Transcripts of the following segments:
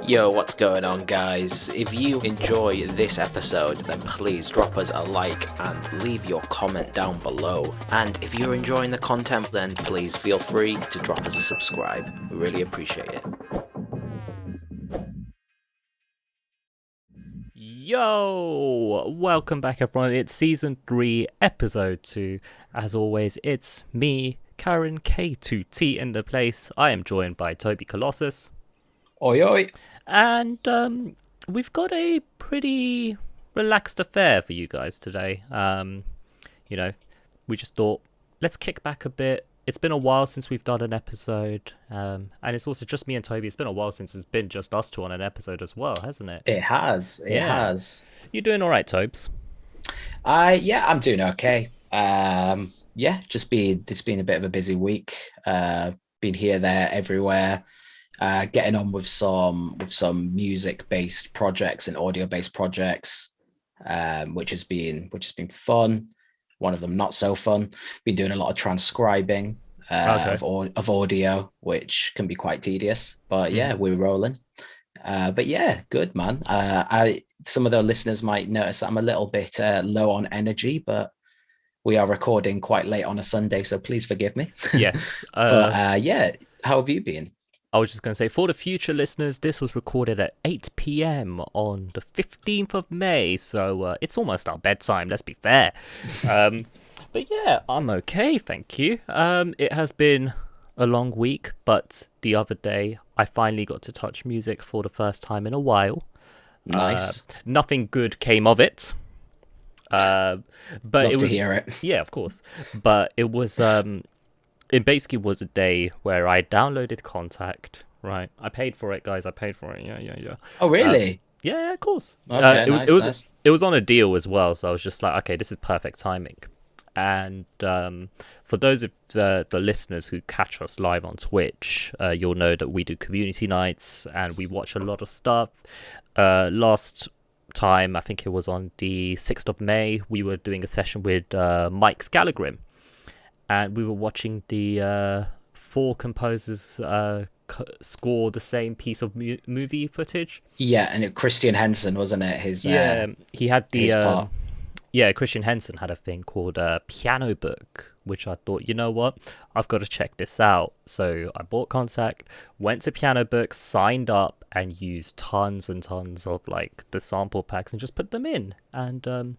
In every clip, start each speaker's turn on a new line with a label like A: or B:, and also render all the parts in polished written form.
A: Yo, what's going on, guys? If you enjoy this episode, then please drop us a like and leave your comment down below. And if you're enjoying the content, then please feel free to drop us a subscribe. We really appreciate it.
B: Yo! Welcome back, everyone. It's Season 3, Episode 2. As always, it's me, Karan, K2T in the place. I am joined by Toby Colossus.
C: Oi, oi.
B: And we've got a pretty relaxed affair for you guys today. We just thought, let's kick back a bit. It's been a while since we've done an episode. And it's also just me and Toby. It's been a while since it's been just us two on an episode as well, hasn't it?
C: It has. It has.
B: You doing all right, Tobes?
C: I'm doing okay. It's been a bit of a busy week. Been here, there, everywhere. Getting on with some music-based projects and audio-based projects, which has been fun. One of them not so fun. Been doing a lot of transcribing of audio, which can be quite tedious. But we're rolling. Good man. Some of the listeners might notice that I'm a little bit low on energy, but we are recording quite late on a Sunday, so please forgive me.
B: Yes.
C: How have you been?
B: I was just going to say, for the future listeners, this was recorded at 8 p.m. on the 15th of May, so it's almost our bedtime, let's be fair. But yeah, I'm okay, thank you. It has been a long week, but the other day, I finally got to touch music for the first time in a while.
C: Nice.
B: Nothing good came of it. But
C: Love to hear it.
B: Yeah, of course. But it was... It basically was a day where I downloaded Contact, right? I paid for it, guys. I paid for it. Yeah.
C: Oh, really?
B: Yeah, of course.
C: Okay,
B: it was on a deal as well, so I was just like, okay, this is perfect timing. And for those of the listeners who catch us live on Twitch, you'll know that we do community nights and we watch a lot of stuff. Last time, I think it was on the 6th of May, we were doing a session with Mike Scallagrim. And we were watching the four composers score the same piece of movie footage.
C: Yeah, and Christian Henson, wasn't it?
B: He had the
C: part.
B: Christian Henson had a thing called Piano Book, which I thought, you know what, I've got to check this out. So I bought Contact, went to Piano Book, signed up, and used tons and tons of like the sample packs and just put them in. And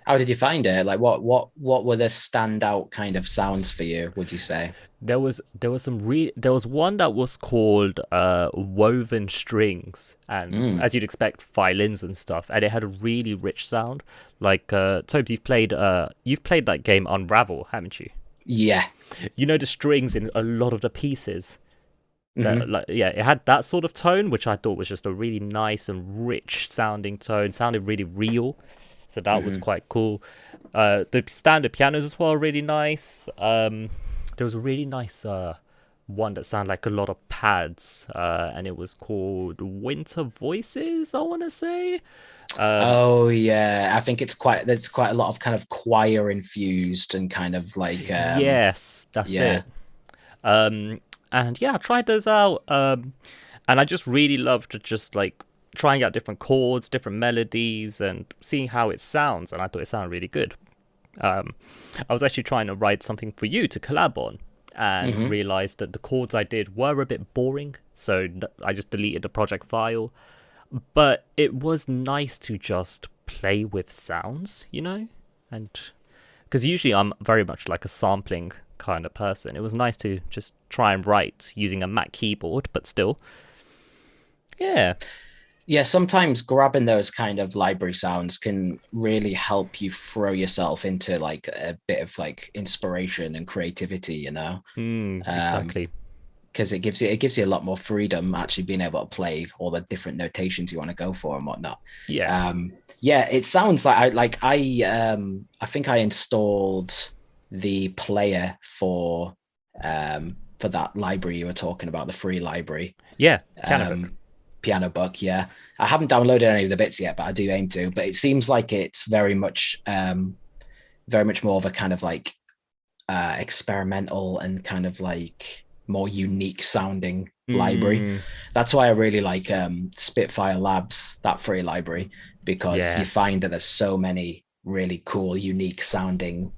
C: how did you find it? Like, what were the standout kind of sounds for you, would you say?
B: There was one that was called Woven Strings, and as you'd expect, violins and stuff, and it had a really rich sound. Like Tobes, you've played that game Unravel, haven't you?
C: Yeah.
B: You know the strings in a lot of the pieces.
C: Mm-hmm.
B: It had that sort of tone, which I thought was just a really nice and rich sounding tone. Sounded really real. So that was quite cool. The standard pianos as well, really nice. There was a really nice one that sounded like a lot of pads, and it was called Winter Voices, I want to say.
C: I think there's quite a lot of kind of choir infused and kind of like
B: yes, that's it. And yeah, I tried those out, and I just really loved just like trying out different chords, different melodies, and seeing how it sounds, and I thought it sounded really good. I was actually trying to write something for you to collab on, and realized that the chords I did were a bit boring, so I just deleted the project file. But it was nice to just play with sounds, you know? And because usually I'm very much like a sampling kind of person. It was nice to just try and write using a Mac keyboard, but still.
C: Yeah, sometimes grabbing those kind of library sounds can really help you throw yourself into like a bit of like inspiration and creativity, you know?
B: Exactly.
C: Because it gives you a lot more freedom actually being able to play all the different notations you want to go for and whatnot.
B: Yeah.
C: It sounds like I think I installed the player for that library you were talking about, the free librrie.
B: Yeah,
C: Piano Book, yeah. I haven't downloaded any of the bits yet, but I do aim to. But it seems like it's very much more of a kind of like experimental and kind of like more unique sounding library. That's why I really like Spitfire Labs, that free library, because you find that there's so many really cool, unique sounding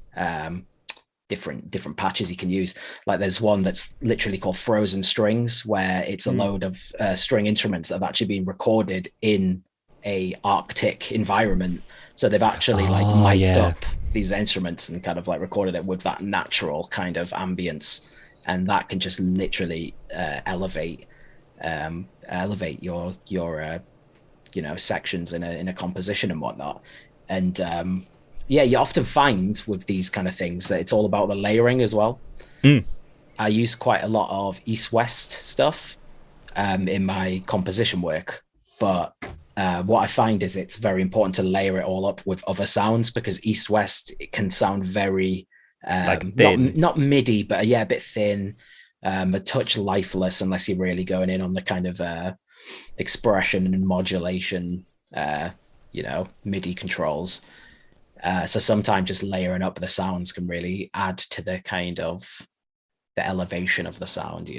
C: different patches you can use. Like there's one that's literally called Frozen Strings, where it's a load of string instruments that have actually been recorded in a Arctic environment. So they've actually like mic'd up these instruments and kind of like recorded it with that natural kind of ambience, and that can just literally elevate your sections in a composition and whatnot. And you often find with these kind of things that it's all about the layering as well. I use quite a lot of east-west stuff in my composition work, but what I find is it's very important to layer it all up with other sounds, because east-west, it can sound very not MIDI, but a bit thin, a touch lifeless, unless you're really going in on the kind of expression and modulation, MIDI controls. So sometimes just layering up the sounds can really add to the kind of the elevation of the sound,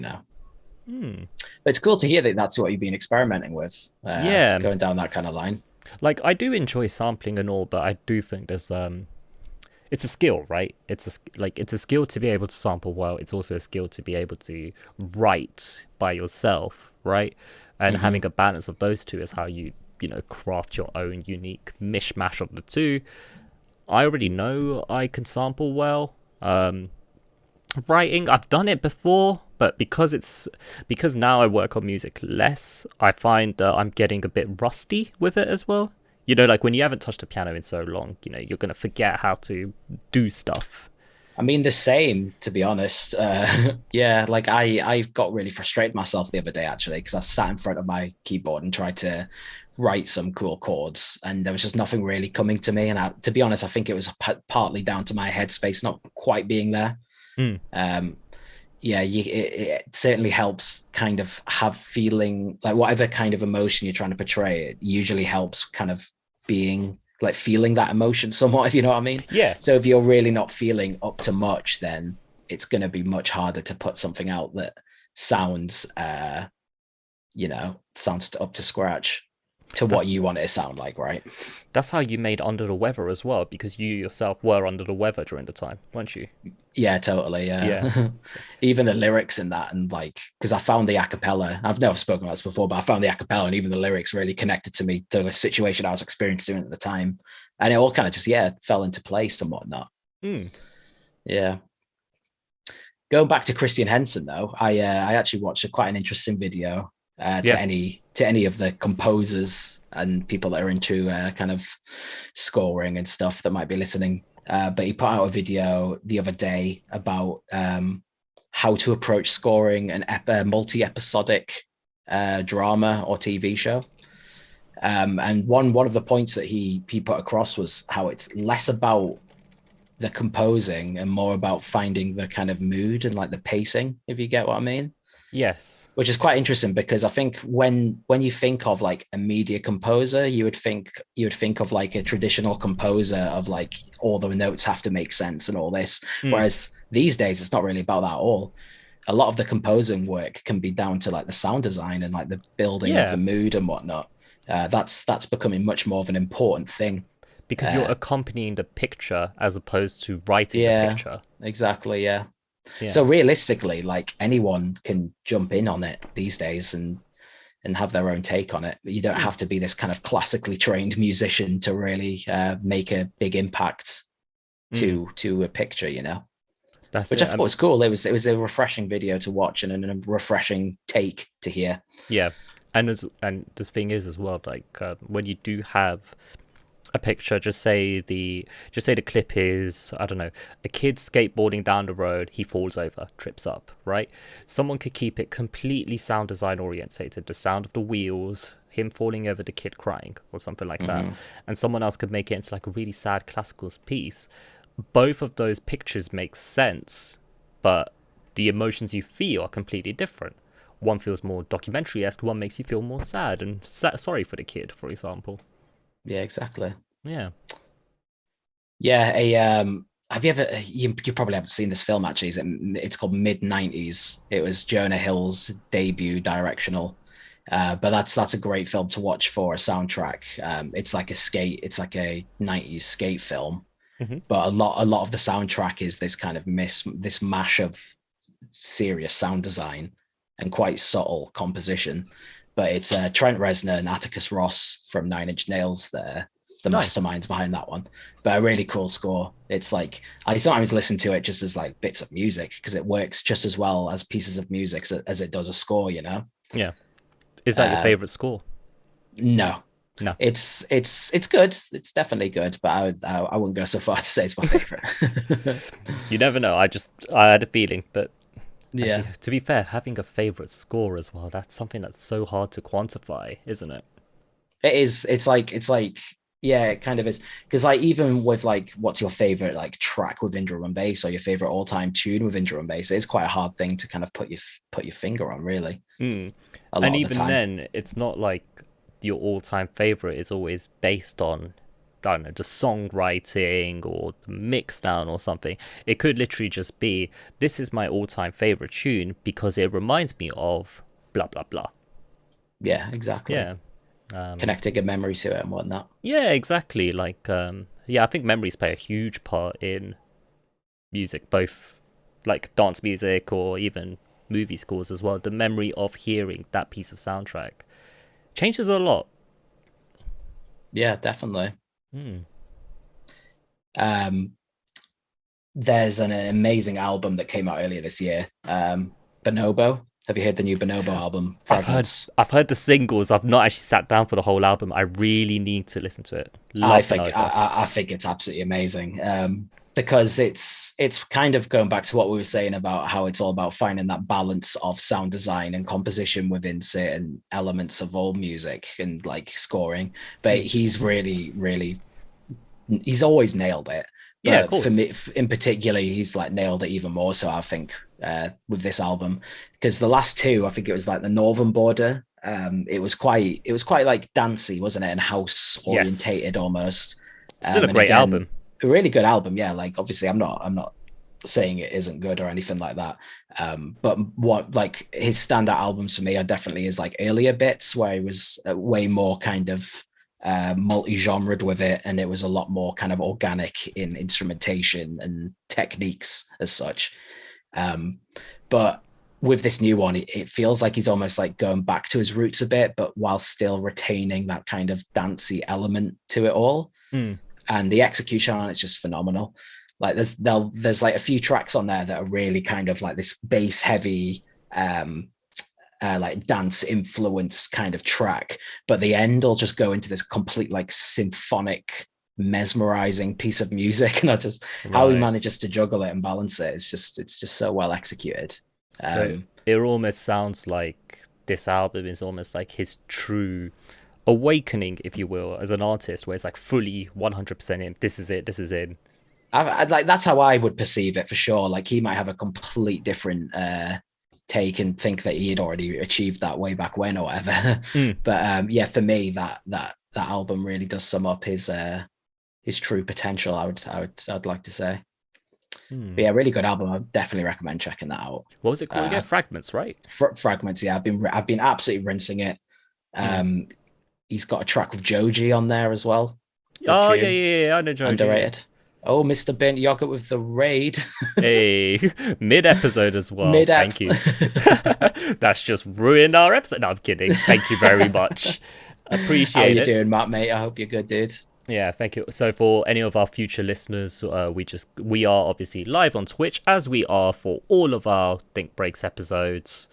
C: But it's cool to hear that that's what you've been experimenting with. Going down that kind of line.
B: Like, I do enjoy sampling and all, but I do think there's it's a skill, right? It's a skill to be able to sample well. It's also a skill to be able to write by yourself, right? And having a balance of those two is how you craft your own unique mishmash of the two. I already know I can sample well. Writing, I've done it before, but because now I work on music less, I find I'm getting a bit rusty with it as well. Like when you haven't touched a piano in so long, you're going to forget how to do stuff.
C: I mean, the same, to be honest. Like I got really frustrated myself the other day, actually, because I sat in front of my keyboard and tried to write some cool chords, and there was just nothing really coming to me. And to be honest, I think it was partly down to my headspace not quite being there. It certainly helps kind of have feeling, like whatever kind of emotion you're trying to portray, it usually helps kind of being like feeling that emotion somewhat, if you know what I mean. So if you're really not feeling up to much, then it's going to be much harder to put something out that sounds sounds up to scratch to what you want it to sound like, right?
B: That's how you made Under the Weather as well, because you yourself were under the weather during the time, weren't you?
C: Yeah, totally. Yeah. Even the lyrics in that, and like, because I found the acapella, I've never spoken about this before, but I found the acapella and even the lyrics really connected to me, to a situation I was experiencing at the time. And it all kind of just, fell into place and whatnot. Yeah. Going back to Christian Henson, though, I actually watched quite an interesting video to any of the composers and people that are into kind of scoring and stuff that might be listening. But he put out a video the other day about how to approach scoring an multi-episodic drama or TV show. And one of the points that he put across was how it's less about the composing and more about finding the kind of mood and like the pacing, if you get what I mean.
B: Yes.
C: Which is quite interesting, because I think when you think of like a media composer, you would think of like a traditional composer of like all the notes have to make sense and all this. Whereas these days it's not really about that at all. A lot of the composing work can be down to like the sound design and like the building of the mood and whatnot. That's becoming much more of an important thing.
B: Because you're accompanying the picture as opposed to writing the picture.
C: Exactly, yeah. So realistically, like anyone can jump in on it these days and have their own take on it. You don't have to be this kind of classically trained musician to really make a big impact to a picture, which I thought was cool. It was a refreshing video to watch and a refreshing take to hear.
B: Yeah, and the thing is as well, like when you do have a picture, just say the clip is, I don't know, a kid skateboarding down the road, he falls over, trips up, right? Someone could keep it completely sound design orientated, the sound of the wheels, him falling over, the kid crying or something like that, and someone else could make it into like a really sad classical piece. Both of those pictures make sense, but the emotions you feel are completely different. One feels more documentary-esque, one makes you feel more sad and sorry for the kid, for example.
C: Yeah, exactly.
B: Yeah.
C: Yeah, have you ever? You probably haven't seen this film actually. It's called Mid-90s. It was Jonah Hill's debut directional. But that's a great film to watch for a soundtrack. It's like a 90s skate film,
B: Hmm.
C: but a lot of the soundtrack is this kind of this mash of serious sound design and quite subtle composition. But it's Trent Reznor and Atticus Ross from Nine Inch Nails. The
B: Nice.
C: masterminds behind that one. But a really cool score. It's like I sometimes listen to it just as like bits of music because it works just as well as pieces of music as it does a score.
B: Yeah. Is that your
C: Uh,
B: favorite score?
C: No,
B: No.
C: it's good. It's definitely good, but I wouldn't go so far to say it's my favorite.
B: You never know. I had a feeling, but
C: Yeah,
B: actually, to be fair, having a favorite score as well, that's something that's so hard to quantify, isn't it?
C: it is. It's like yeah, it kind of is because like even with like what's your favorite like track within drum and bass or your favorite all time tune within drum and bass, it's quite a hard thing to kind of put your finger on really
B: Mm.
C: a lot
B: And
C: of the
B: even
C: time.
B: then, it's not like your all-time favorite is always based on, I don't know, the songwriting or the mix down or something. It could literally just be, this is my all-time favorite tune because it reminds me of blah blah blah.
C: Yeah, exactly.
B: Yeah.
C: Connecting a memory to it and whatnot.
B: Yeah, exactly. Like, yeah, I think memories play a huge part in music, both like dance music or even movie scores as well. The memory of hearing that piece of soundtrack changes a lot.
C: Yeah, definitely.
B: Hmm.
C: Um, there's an amazing album that came out earlier this year. Bonobo. Have you heard the new Bonobo album,
B: I've heard
C: Fragments?
B: I've heard the singles. I've not actually sat down for the whole album. I really need to listen to it.
C: I
B: Love
C: think
B: Bonobo.
C: I think it's absolutely amazing. Because it's kind of going back to what we were saying about how it's all about finding that balance of sound design and composition within certain elements of all music and like scoring. But
B: Mm.
C: he's really he's always nailed it.
B: Yeah, of
C: But for
B: course.
C: me, in particular, he's like nailed it even more. So I think with this album, because the last two, I think it was like the Northern Border. It was quite like dancey, wasn't it, and house
B: Yes.
C: orientated almost.
B: Still a
C: And
B: great
C: again,
B: album.
C: a really good album. Yeah, like obviously, I'm not saying it isn't good or anything like that. But what like his standout albums for me are definitely his like earlier bits where he was way more kind of multi-genred with it, and it was a lot more kind of organic in instrumentation and techniques as such. Um, but with this new one, it feels like he's almost like going back to his roots a bit, but while still retaining that kind of dancey element to it all.
B: Mm.
C: And the execution on it's just phenomenal. Like there's like a few tracks on there that are really kind of like this bass heavy like dance influence kind of track, but the end will just go into this complete like symphonic mesmerizing piece of music, and I just how he
B: Right.
C: manages to juggle it and balance it, it's just so well executed.
B: So it almost sounds like this album is almost like his true awakening, if you will, as an artist, where it's like fully 100% in. This is it. This is in.
C: I'd like that's how I would perceive it for sure. Like he might have a complete different take and think that he had already achieved that way back when or whatever.
B: Mm.
C: But yeah, for me that album really does sum up his true potential. I'd like to say.
B: Mm.
C: But yeah, really good album. I definitely recommend checking that out.
B: What was it called again?
C: Uh,
B: Fragments, right?
C: Fragments. Yeah, I've been absolutely rinsing it.
B: Mm.
C: He's got a track with Joji on there as well. Good
B: Oh yeah,
C: tune,
B: yeah, yeah. I know Joji.
C: underrated. Oh, MrBurntYoghurt with the raid
B: Hey, mid episode as well.
C: mid app.
B: Thank you. That's just ruined our episode. No, I'm kidding. Thank you very much.
C: How
B: Appreciate
C: you
B: it.
C: doing, Matt? Mate, I hope you're good, dude.
B: Yeah, thank you. So for any of our future listeners, we are obviously live on Twitch as we are for all of our Think Breaks episodes.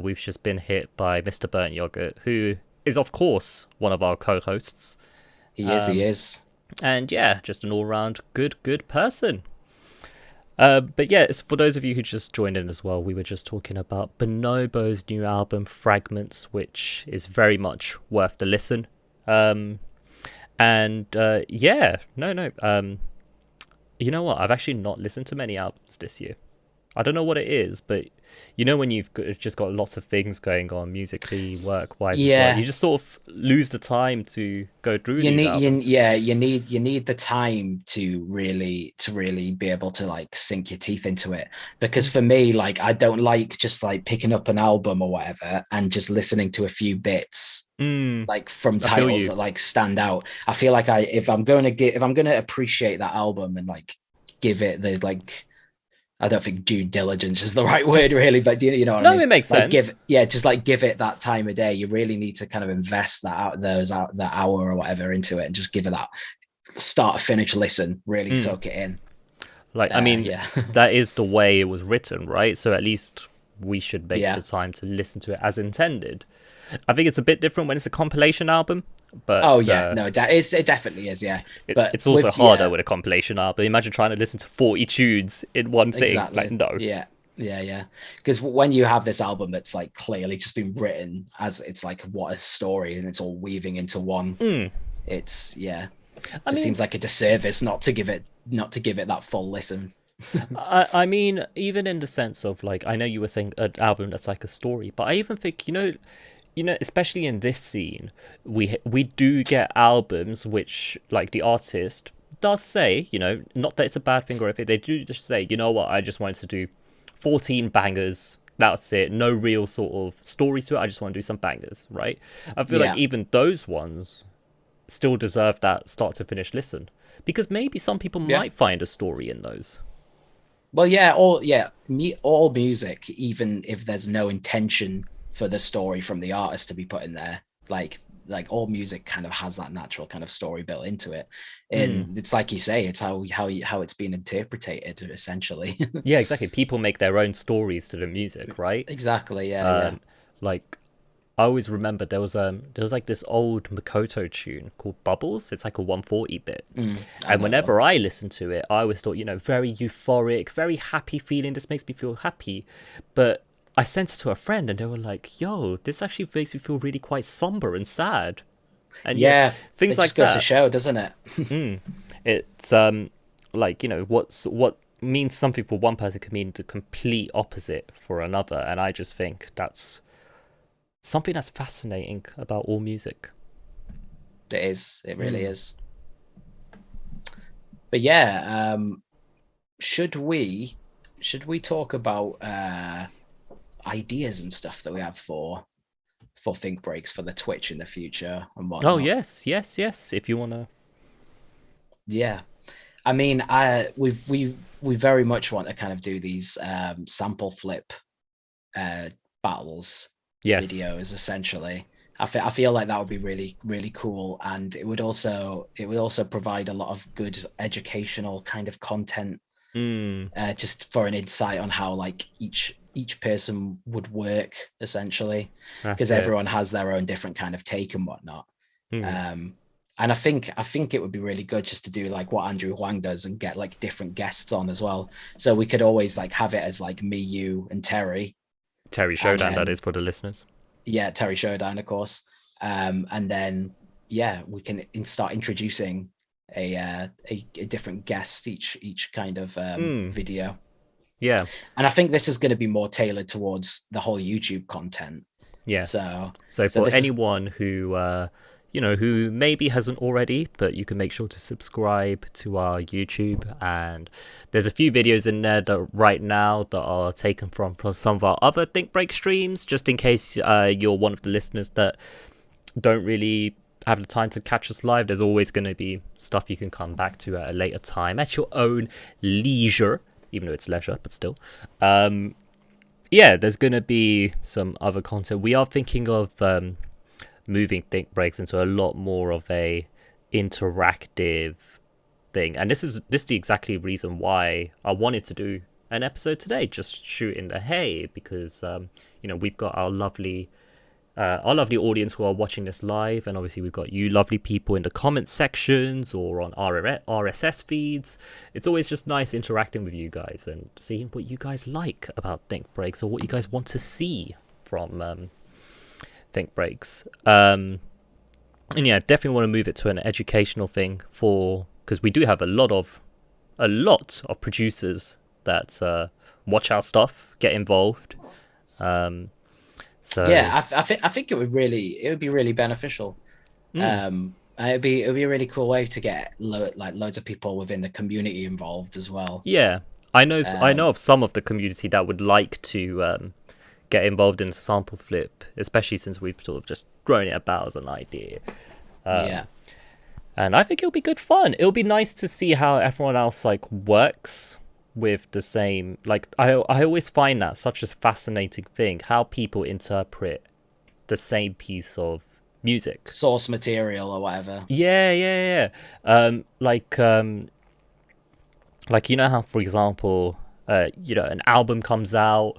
B: We've just been hit by Mr. Burnt Yogurt, who is of course one of our co-hosts.
C: He is.
B: And yeah, just an all-round good person. But yeah, it's for those of you who just joined in as well, we were just talking about Bonobo's new album Fragments, which is very much worth the listen. And yeah, no. You know what? I've actually not listened to many albums this year. I don't know what it is, but you know when just got lots of things going on musically, work-wise as well, you just sort of lose the time to go through these albums.
C: You need the time to really be able to like sink your teeth into it. Because for me, like I don't like just like picking up an album or whatever and just listening to a few bits like from titles that like stand out. I feel like if I'm going to appreciate that album and like give it the like, I don't think due diligence is the right word really, but you know what I mean?
B: No, it makes
C: like
B: sense.
C: Just like give it that time of day. You really need to kind of invest that hour or whatever into it and just give it that start to finish listen, really soak it in.
B: Like, I mean, that is the way it was written, right? So at least we should make the time to listen to it as intended. I think it's a bit different when it's a compilation album. But
C: it definitely is, yeah. But
B: it's also harder with a compilation album. Imagine trying to listen to 40 tunes in one sitting.
C: Exactly.
B: Like, no.
C: Yeah. Because when you have this album that's like clearly just been written as it's like what a story and it's all weaving into one. It's it seems like a disservice not to give it that full listen.
B: I mean, even in the sense of like, I know you were saying an album that's like a story, but I even think you know, especially in this scene, we do get albums which, like, the artist does say, you know, not that it's a bad thing or anything, they do just say, you know what, I just wanted to do 14 bangers, that's it, no real sort of story to it, I just want to do some bangers, right? I feel like even those ones still deserve that start to finish listen, because maybe some people might find a story in those.
C: Well, all music, even if there's no intention for the story from the artist to be put in there, like all music kind of has that natural kind of story built into it, and it's like you say, it's how it's been interpreted essentially.
B: Yeah, exactly. People make their own stories to the music, right?
C: Exactly.
B: Like I always remember there was like this old Makoto tune called Bubbles. It's like a 140-bit, and whenever I listened to it, I always thought, you know, very euphoric, very happy feeling. This makes me feel happy, but I sent it to a friend and they were like, yo, this actually makes me feel really quite somber and sad. And things like that. It just goes to
C: show, doesn't it?
B: It's like, you know, what means something for one person can mean the complete opposite for another. And I just think that's something that's fascinating about all music.
C: It is. It really is. But yeah, should we talk about ideas and stuff that we have for think breaks for the Twitch in the future and whatnot?
B: Oh yes, if you want to.
C: Yeah, I mean, we very much want to kind of do these sample flip battles videos essentially. I feel like that would be really, really cool, and it would also provide a lot of good educational kind of content, just for an insight on how like each person would work essentially, because everyone has their own different kind of take and whatnot. And I think it would be really good just to do like what Andrew Huang does and get like different guests on as well. So we could always like have it as like me, you, and Terry
B: Shodan, that is, for the listeners.
C: Yeah, Terry Shodan, of course. And then we can start introducing a different guest each kind of video.
B: Yeah.
C: And I think this is going to be more tailored towards the whole YouTube content.
B: Yes. So for anyone who who maybe hasn't already, but you can make sure to subscribe to our YouTube, and there's a few videos in there that right now that are taken from some of our other Think Break streams, just in case you're one of the listeners that don't really have the time to catch us live. There's always going to be stuff you can come back to at a later time at your own leisure, even though it's leisure, but still. There's going to be some other content. We are thinking of moving Think Breaks into a lot more of a interactive thing, and this is the exactly reason why I wanted to do an episode today, just shooting the hay, because we've got our lovely audience who are watching this live, and obviously we've got you lovely people in the comment sections or on RSS feeds. It's always just nice interacting with you guys and seeing what you guys like about Think Breaks or what you guys want to see from Think Breaks. And definitely want to move it to an educational thing, because we do have a lot of producers that watch our stuff, get involved. So
C: yeah, I think it would be really beneficial. It'd be a really cool way to get loads of people within the community involved as well.
B: yeah, I know of some of the community that would like to get involved in the sample flip, especially since we've sort of just thrown it about as an idea.
C: Yeah.
B: And I think it'll be good fun. It'll be nice to see how everyone else like works with the same. Like I always find that such a fascinating thing, how people interpret the same piece of music,
C: Source material or whatever.
B: Yeah. Like you know how, for example, an album comes out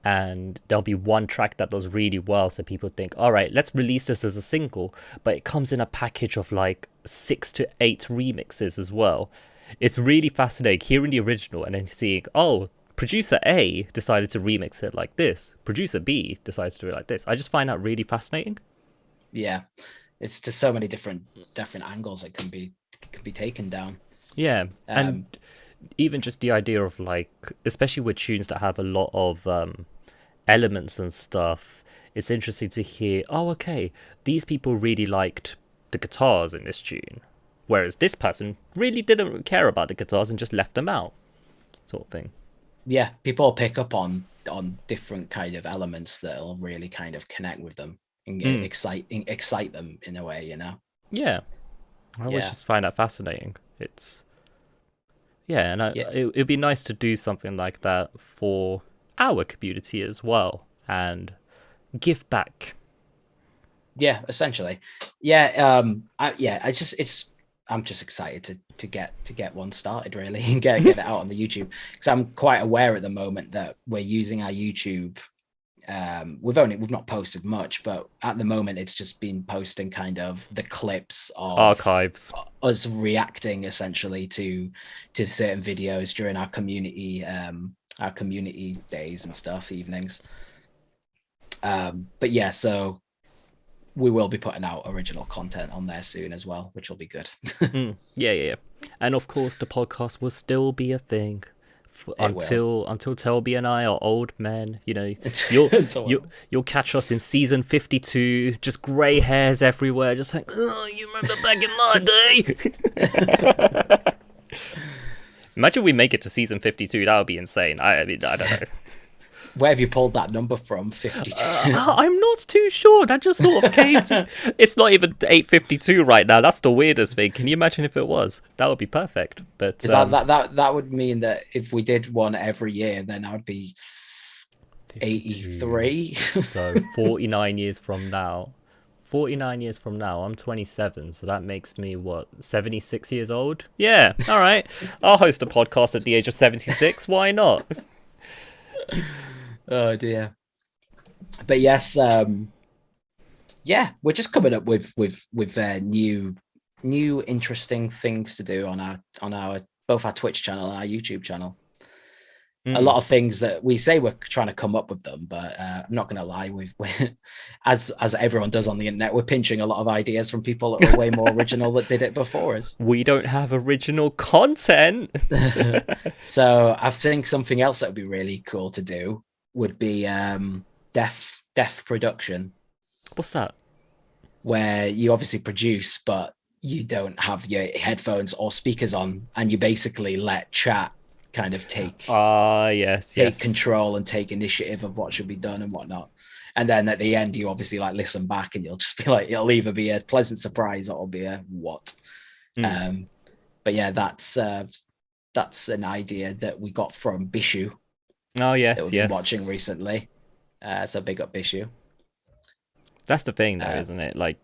B: and there'll be one track that does really well, so people think, all right, let's release this as a single, but it comes in a package of like 6 to 8 remixes as well. It's really fascinating hearing the original and then seeing, oh, producer A decided to remix it like this, producer B decides to do it like this. I just find that really fascinating.
C: Yeah, it's just so many different angles that can be taken down.
B: Yeah, and even just the idea of like, especially with tunes that have a lot of elements and stuff, it's interesting to hear, oh, okay, these people really liked the guitars in this tune, whereas this person really didn't care about the guitars and just left them out, sort of thing.
C: Yeah, people pick up on different kind of elements that'll really kind of connect with them and excite them in a way, you know.
B: Yeah, I always just find that fascinating. It's it'd be nice to do something like that for our community as well and give back.
C: Yeah, essentially. Yeah, I'm just excited to get one started really and get it out on the YouTube, because I'm quite aware at the moment that we're using our YouTube. We've not posted much, but at the moment it's just been posting kind of the clips of
B: archives,
C: us reacting essentially to certain videos during our community days and stuff, evenings. But yeah, so we will be putting out original content on there soon as well, which will be good.
B: Yeah. And of course the podcast will still be a thing until Toby and I are old men. You know, you'll catch us in season 52, just grey hairs everywhere, just like, oh, you remember back in my day? Imagine we make it to season 52. That would be insane. I mean, I don't know.
C: Where have you pulled that number from? 52.
B: I'm not too sure. That just sort of came to. It's not even 8:52 right now. That's the weirdest thing. Can you imagine if it was? That would be perfect. But
C: that would mean that if we did one every year, then I would be 83.
B: So 49 years from now. 49 years from now, I'm 27, so that makes me, 76 years old? Yeah, all right. I'll host a podcast at the age of 76. Why not?
C: Oh dear. But yes, we're just coming up with new interesting things to do on our both our Twitch channel and our YouTube channel. A lot of things that we say we're trying to come up with them, but I'm not going to lie, we're as everyone does on the internet, we're pinching a lot of ideas from people that were way more original that did it before us.
B: We don't have original content.
C: So I think something else that would be really cool to do would be deaf production.
B: What's that?
C: Where you obviously produce, but you don't have your headphones or speakers on, and you basically let chat kind of take control and take initiative of what should be done and whatnot. And then at the end, you obviously like listen back, and you'll just be like, it'll either be a pleasant surprise or it'll be a what. But yeah, that's an idea that we got from Bishu.
B: Oh yes,
C: that we've been watching recently. So big up Bishu.
B: That's the thing, though, isn't it? Like,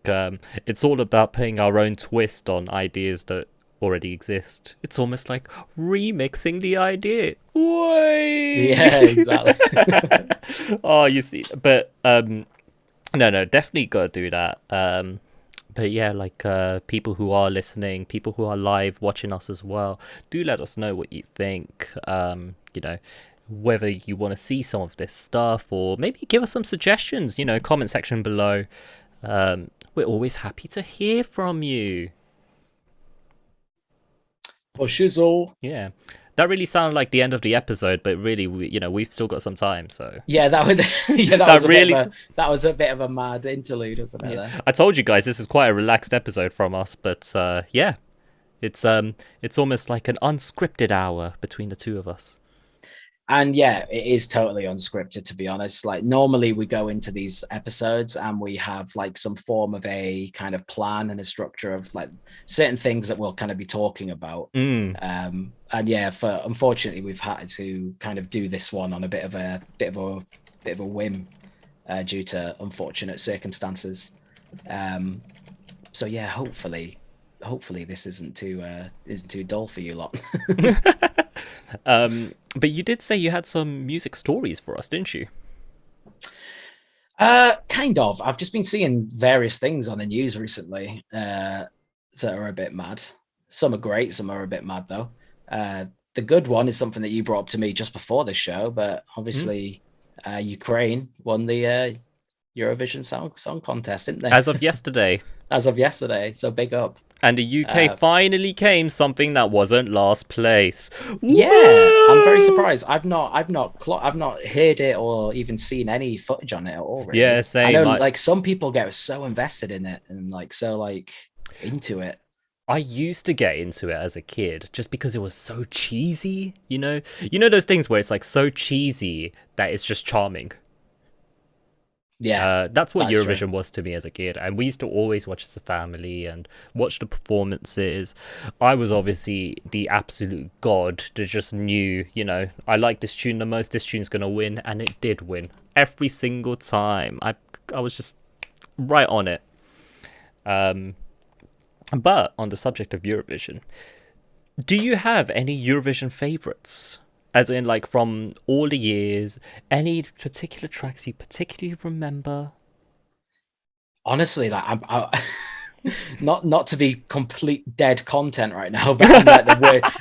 B: it's all about putting our own twist on ideas that already exist. It's almost like remixing the idea. Wait.
C: Yeah, exactly.
B: Oh, you see, but no, definitely gotta do that. But yeah, like people who are listening, people who are live watching us as well, do let us know what you think. You know, whether you want to see some of this stuff, or maybe give us some suggestions, comment section below. We're always happy to hear from you.
C: Or shizzle.
B: Yeah. That really sounded like the end of the episode, but really, we've still got some time. So
C: yeah, that was that was a bit of a mad interlude, wasn't it?
B: Yeah. I told you guys this is quite a relaxed episode from us, but yeah, it's almost like an unscripted hour between the two of us.
C: And yeah, it is totally unscripted, to be honest. Like normally we go into these episodes and we have like some form of a kind of plan and a structure of like certain things that we'll kind of be talking about. And yeah, unfortunately we've had to kind of do this one on a bit of a whim due to unfortunate circumstances. So yeah, hopefully this isn't too dull for you lot.
B: But you did say you had some music stories for us, didn't you?
C: Kind of. I've just been seeing various things on the news recently that are a bit mad. Some are great, some are a bit mad though. The good one is something that you brought up to me just before the show, but obviously Ukraine won the Eurovision Song Contest, didn't they?
B: As of yesterday.
C: So big up.
B: And the UK finally came something that wasn't last place.
C: Yeah,
B: Woo!
C: I'm very surprised. I've not heard it or even seen any footage on it at all. Really.
B: Yeah, same.
C: I know, like some people get so invested in it and like so like into it.
B: I used to get into it as a kid just because it was so cheesy. You know those things where it's like so cheesy that it's just charming.
C: Yeah,
B: that's what Eurovision was to me as a kid, and we used to always watch as a family and watch the performances. I was obviously the absolute god that just knew, I like this tune the most, this tune's gonna win, and it did win every single time. I was just right on it. But on the subject of Eurovision, do you have any Eurovision favorites? As in, like, from all the years, any particular tracks you particularly remember?
C: Honestly, like, I'm not to be complete dead content right now, but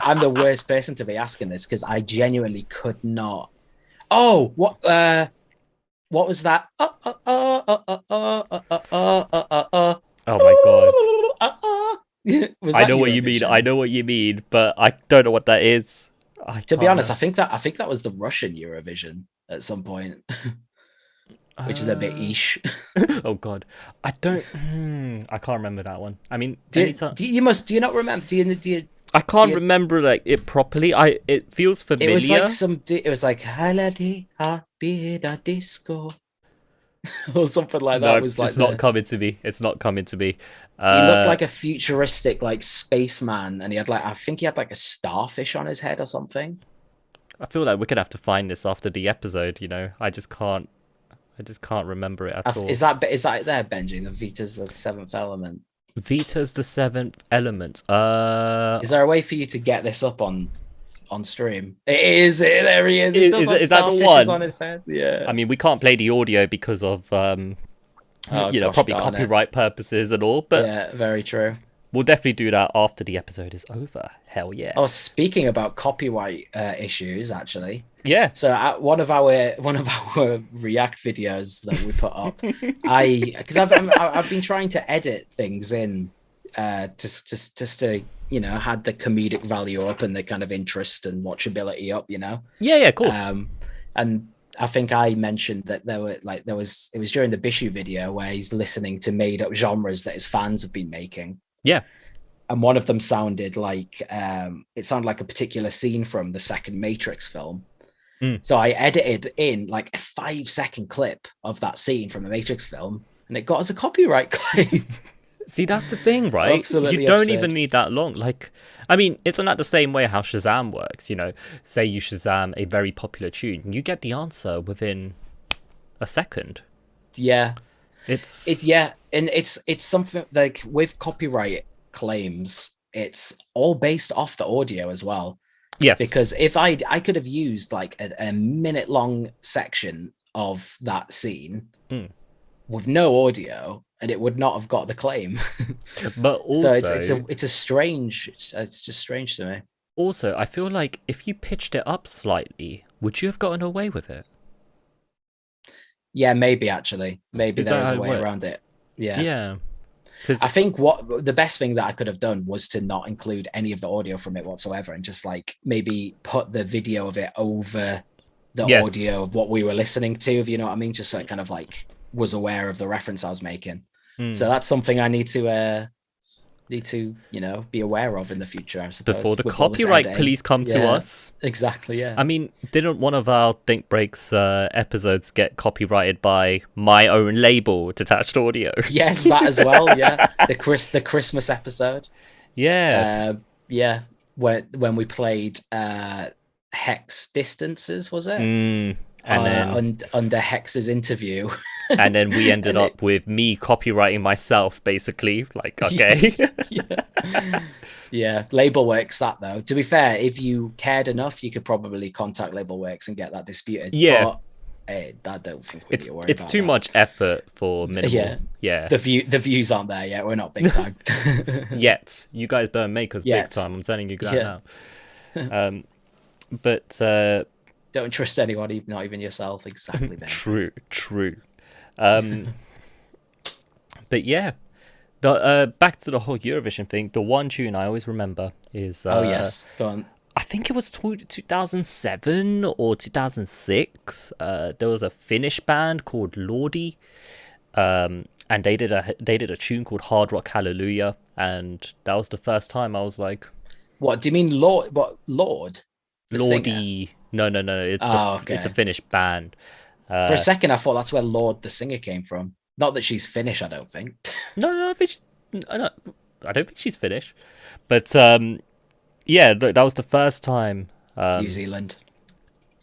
C: I'm the worst person to be asking this because I genuinely could not. Oh, what was that? Oh
B: my god! I know what you mean. I know what you mean, but I don't know what that is.
C: To be honest, I think that was the Russian Eurovision at some point, which is a bit ish.
B: Oh god, I can't remember that one. I mean,
C: do you not remember?
B: I can't remember like it properly. It feels familiar.
C: It was like Haladi Habida Disco or something like that.
B: No,
C: it was like
B: it's not coming to me. It's not coming to me.
C: He looked like a futuristic like spaceman, and I think he had like a starfish on his head or something.
B: I feel like we're gonna have to find this after the episode. I just can't remember it at all.
C: Is that there, Benji? The Vita's the seventh element.
B: Vita's the seventh element.
C: Is there a way for you to get this up on stream? It is. There he is. Is
B: that the one
C: on his head? Yeah.
B: I mean, we can't play the audio because of probably copyright purposes and all. But
C: yeah, very true.
B: We'll definitely do that after the episode is over. Hell yeah.
C: Oh, speaking about copyright issues, actually.
B: Yeah.
C: So one of our React videos that we put up, because I've been trying to edit things in, just to had the comedic value up and the kind of interest and watchability up,
B: Yeah, of course.
C: And I think I mentioned that it was during the Bishu video where he's listening to made up genres that his fans have been making.
B: Yeah.
C: And one of them sounded like a particular scene from the second Matrix film. So I edited in like a 5-second clip of that scene from the Matrix film, and it got us a copyright claim.
B: See, that's the thing, right?
C: Absolutely
B: you don't
C: absurd.
B: even need that long. Like, I mean, isn't that the same way how Shazam works? Say you Shazam a very popular tune, you get the answer within a second.
C: Yeah.
B: It's
C: something like with copyright claims, it's all based off the audio as well.
B: Yes.
C: Because if I could have used like a minute long section of that scene with no audio, and it would not have got the claim.
B: But also,
C: so it's just strange to me.
B: Also, I feel like if you pitched it up slightly, would you have gotten away with it?
C: Yeah, maybe actually. Maybe there was a way around it. Yeah.
B: Yeah.
C: I think what the best thing that I could have done was to not include any of the audio from it whatsoever, and just like maybe put the video of it over the audio of what we were listening to, if you know what I mean, just so it kind of like was aware of the reference I was making. So that's something I need to be aware of in the future, I suppose,
B: before the copyright police come to us.
C: Exactly. Yeah.
B: I mean, didn't one of our Think Breaks episodes get copyrighted by my own label, Detached Audio?
C: Yes, that as well. Yeah, the Christmas episode.
B: Yeah.
C: When we played Hex Distances, was it?
B: And then
C: under Hex's interview.
B: And then we ended up with me copywriting myself, basically. Like, okay.
C: Yeah, Labelworks that though. To be fair, if you cared enough, you could probably contact Labelworks and get that disputed.
B: Yeah.
C: But I don't think we need to worry
B: it's
C: about
B: too
C: that.
B: much effort for minimal. Yeah.
C: The views aren't there yet. We're not big time.
B: Yet. You guys don't make us big time. I'm telling you that now. But
C: don't trust anyone, not even yourself. Exactly.
B: True. But yeah, the back to the whole Eurovision thing. The one tune I always remember is
C: oh yes, go on.
B: I think it was 2007 or 2006. There was a Finnish band called Lordi, and they did a tune called Hard Rock Hallelujah, and that was the first time I was like,
C: "What do you mean, Lord? What Lord?
B: Lordi? No. It's a Finnish band."
C: For a second, I thought that's where Lord the singer came from. Not that she's Finnish, I don't think.
B: No, I don't think she's Finnish. But yeah, that was the first time.
C: New Zealand.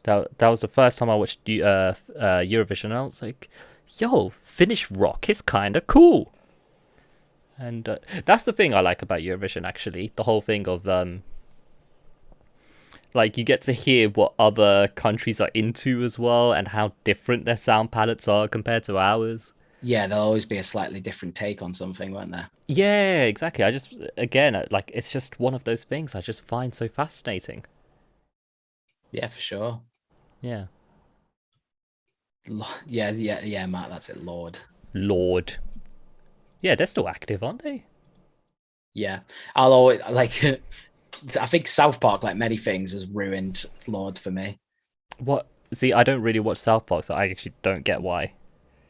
B: That was the first time I watched Eurovision, and I was like, "Yo, Finnish rock is kind of cool." And that's the thing I like about Eurovision, actually. The whole thing of like, you get to hear what other countries are into as well, and how different their sound palettes are compared to ours.
C: Yeah, there'll always be a slightly different take on something, won't there?
B: Yeah, exactly. I just, again, like, it's just one of those things I just find so fascinating.
C: Yeah, for sure.
B: Yeah.
C: Yeah, Matt, that's it, Lord.
B: Yeah, they're still active, aren't they?
C: Yeah. I'll always, like... I think South Park, like many things, has ruined Lord for me.
B: What? See, I don't really watch South Park, so I actually don't get why.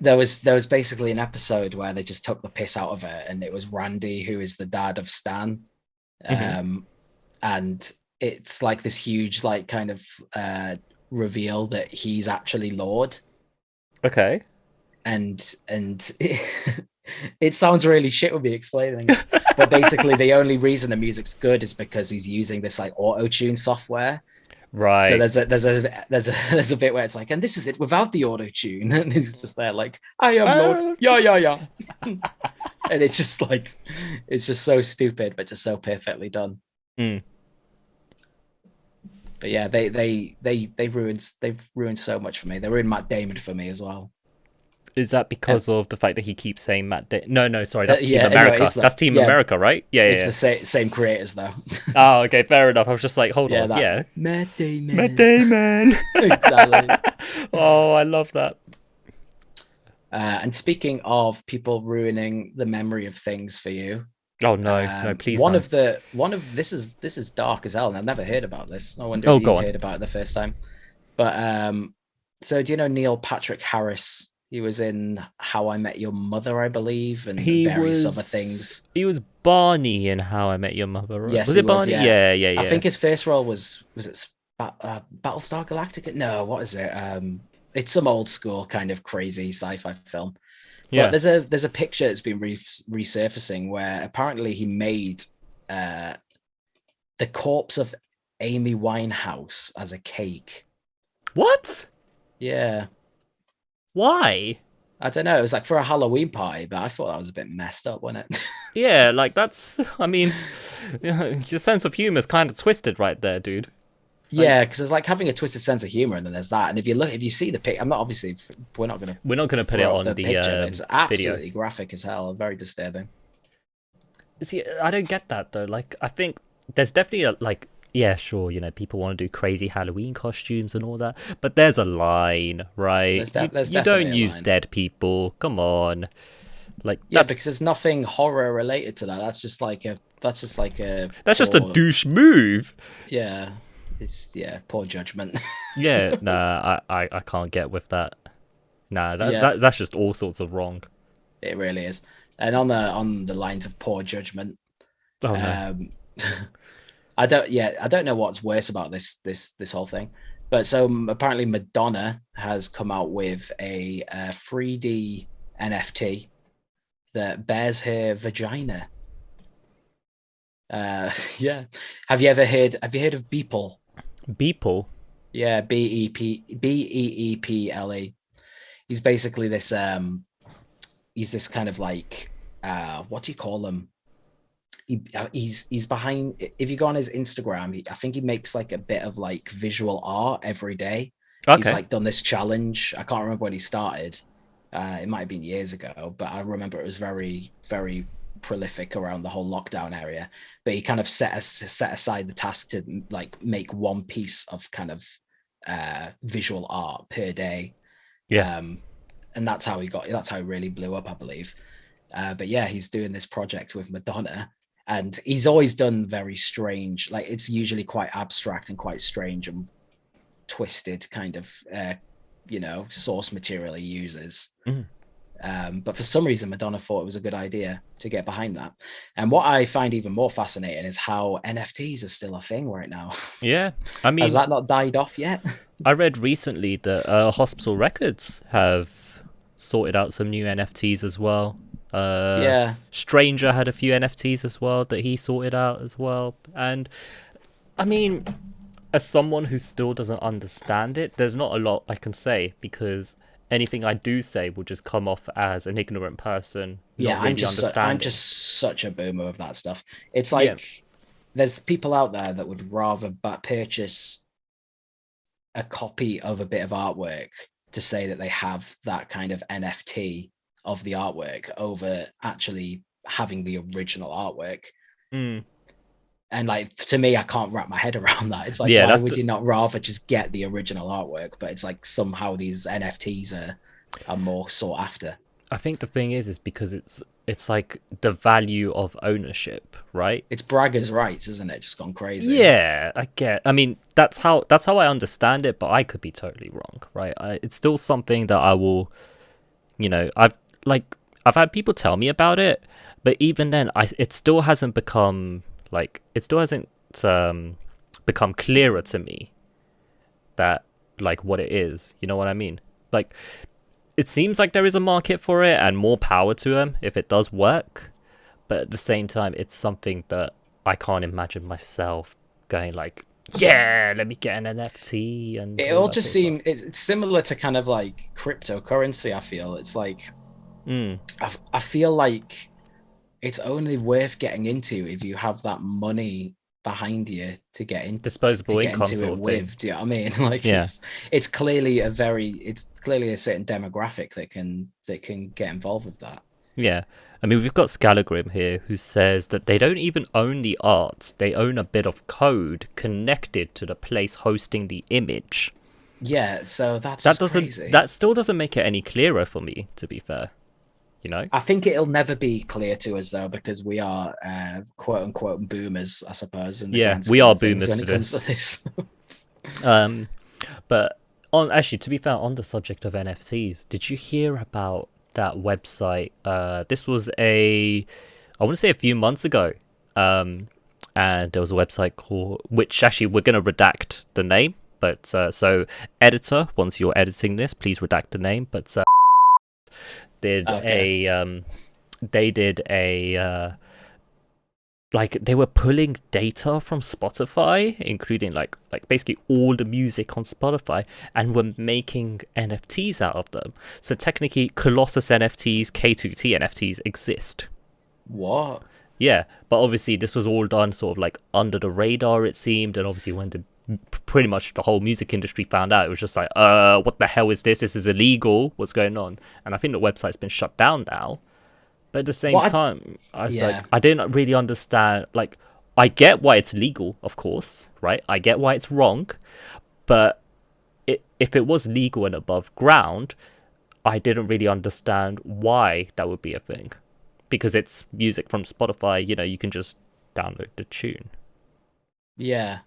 C: There was basically an episode where they just took the piss out of it, and it was Randy, who is the dad of Stan. And it's like this huge, like, kind of reveal that he's actually Lord.
B: Okay.
C: And it sounds really shit with me explaining it. But basically the only reason the music's good is because he's using this like auto-tune software.
B: Right.
C: So there's a bit where it's like, and this is it without the auto-tune. And he's just there like, I am Lord. Yeah. And it's just like, it's just so stupid, but just so perfectly done. But yeah, they've ruined so much for me. They ruined Matt Damon for me as well.
B: Is that because of the fact that he keeps saying Matt No, sorry, that's Team America.
C: Anyway,
B: that's Team America, right? Yeah,
C: it's the same creators, though.
B: Oh, okay, fair enough. I was just like, hold on,
C: Matt Damon.
B: Exactly. Oh, I love that.
C: And speaking of people ruining the memory of things for you.
B: Oh no, please.
C: This is dark as hell, and I've never heard about this. I wonder if you heard about it the first time. But so do you know Neil Patrick Harris? He was in How I Met Your Mother, I believe, and various other things.
B: He was Barney in How I Met Your Mother, right?
C: Yes,
B: was it Barney? Yeah.
C: I think his first role was it Battlestar Galactica? No, what is it? It's some old school kind of crazy sci-fi film. Yeah. But there's a picture that's been resurfacing where apparently he made the corpse of Amy Winehouse as a cake.
B: What?
C: Yeah.
B: Why?
C: I don't know. It was like for a Halloween party, but I thought that was a bit messed up, wasn't it?
B: Yeah, like that's. I mean, your sense of humor is kind of twisted right there, dude.
C: Yeah, because it's like having a twisted sense of humor, and then there's that. And if you see the pic, we're not gonna
B: put it on the
C: picture. It's absolutely
B: video.
C: Graphic as hell, very disturbing.
B: See, I don't get that though. Like, I think there's definitely yeah, sure, people want to do crazy Halloween costumes and all that, but there's a line, right? You don't use dead people. Come on. Like
C: Yeah, because there's nothing horror related to that. That's just like a
B: just a douche move.
C: Yeah, poor judgment.
B: Yeah, nah, I can't get with that. Nah,
C: Yeah,
B: that's just all sorts of wrong.
C: it really is. And on the lines of poor judgment,
B: Oh no.
C: I don't know what's worse about this whole thing. But so apparently Madonna has come out with a 3D NFT that bears her vagina. Yeah. Have you heard of Beeple?
B: Beeple?
C: Yeah, Beeple. He's basically this he's this kind of like what do you call him? He's behind. If you go on his Instagram, I think he makes like a bit of like visual art every day.
B: Okay.
C: He's like done this challenge. I can't remember when he started. It might have been years ago, but I remember it was very, very prolific around the whole lockdown area. But he kind of set aside the task to like make one piece of kind of visual art per day.
B: Yeah.
C: And that's how he really blew up, I believe. But yeah, he's doing this project with Madonna. And he's always done very strange, like it's usually quite abstract and quite strange and twisted kind of, source material he uses. But for some reason, Madonna thought it was a good idea to get behind that. And what I find even more fascinating is how NFTs are still a thing right now.
B: Yeah, I mean,
C: has that not died off yet?
B: I read recently that Hospital Records have sorted out some new NFTs as well.
C: Yeah,
B: Stranger had a few NFTs as well that he sorted out as well. And I mean, as someone who still doesn't understand it, there's not a lot I can say, because anything I do say will just come off as an ignorant person.
C: Yeah,
B: I'm just
C: such a boomer of that stuff. It's like there's people out there that would rather purchase a copy of a bit of artwork to say that they have that kind of NFT of the artwork over actually having the original artwork. And like, to me, I can't wrap my head around that. It's like, why would you not rather just get the original artwork? But it's like somehow these NFTs are more sought after.
B: I think the thing is because it's like the value of ownership, right?
C: It's braggers' rights, isn't it? Just gone crazy.
B: Yeah, I mean, that's how I understand it, but I could be totally wrong, right? It's still something that I will, I've had people tell me about it, but even then, it still hasn't become become clearer to me that like what it is. You know what I mean? Like, it seems like there is a market for it, and more power to him if it does work. But at the same time, it's something that I can't imagine myself going like, yeah, let me get an NFT. And
C: it all just seems it's similar to kind of like cryptocurrency. I feel it's like I feel like it's only worth getting into if you have that money behind you to get into
B: disposable income sort of
C: with.
B: thing.
C: Do you know what I mean? Like, yeah. It's clearly a certain demographic that can get involved with that.
B: Yeah. I mean, we've got Scalagrim here who says that they don't even own the art. They own a bit of code connected to the place hosting the image.
C: Yeah, so that crazy.
B: That still doesn't make it any clearer for me, to be fair. You know?
C: I think it'll never be clear to us, though, because we are quote unquote boomers, I suppose.
B: Yeah, we are boomers to this. But to be fair, on the subject of NFTs, did you hear about that website? This was I want to say a few months ago. And there was a website which actually we're going to redact the name. But so editor, once you're editing this, please redact the name. But they were pulling data from Spotify, including like basically all the music on Spotify, and were making NFTs out of them. So technically, Colossus NFTs, K2T NFTs exist.
C: What?
B: Yeah, but obviously this was all done sort of like under the radar, it seemed, and obviously when pretty much the whole music industry found out, it was just like, what the hell is this? This is illegal. What's going on? And I think the website's been shut down now. But at the same time, I was like, I didn't really understand. Like, I get why it's legal, of course, right? I get why it's wrong. But if it was legal and above ground, I didn't really understand why that would be a thing, because it's music from Spotify. You can just download the tune.
C: Yeah.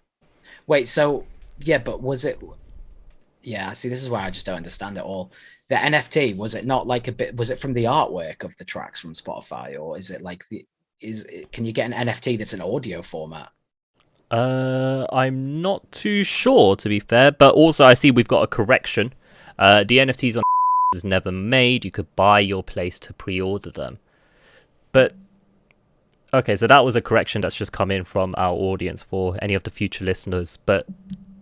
C: Wait, so yeah, but was it? Yeah, see, this is why I just don't understand it all. The NFT, was it not like a bit? Was it from the artwork of the tracks from Spotify, or is it like can you get an NFT that's an audio format?
B: I'm not too sure, to be fair, but also I see we've got a correction. The NFTs on was never made. You could buy your place to pre-order them. But okay, so that was a correction that's just come in from our audience for any of the future listeners. But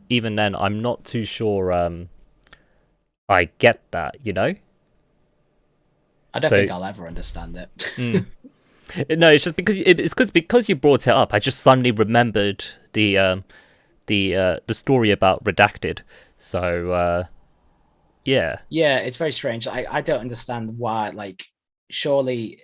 B: even then, I'm not too sure. I get that,
C: I don't think I'll ever understand it.
B: No, it's just because you brought it up. I just suddenly remembered the story about Redacted. So yeah.
C: Yeah, it's very strange. I don't understand why. Like, surely,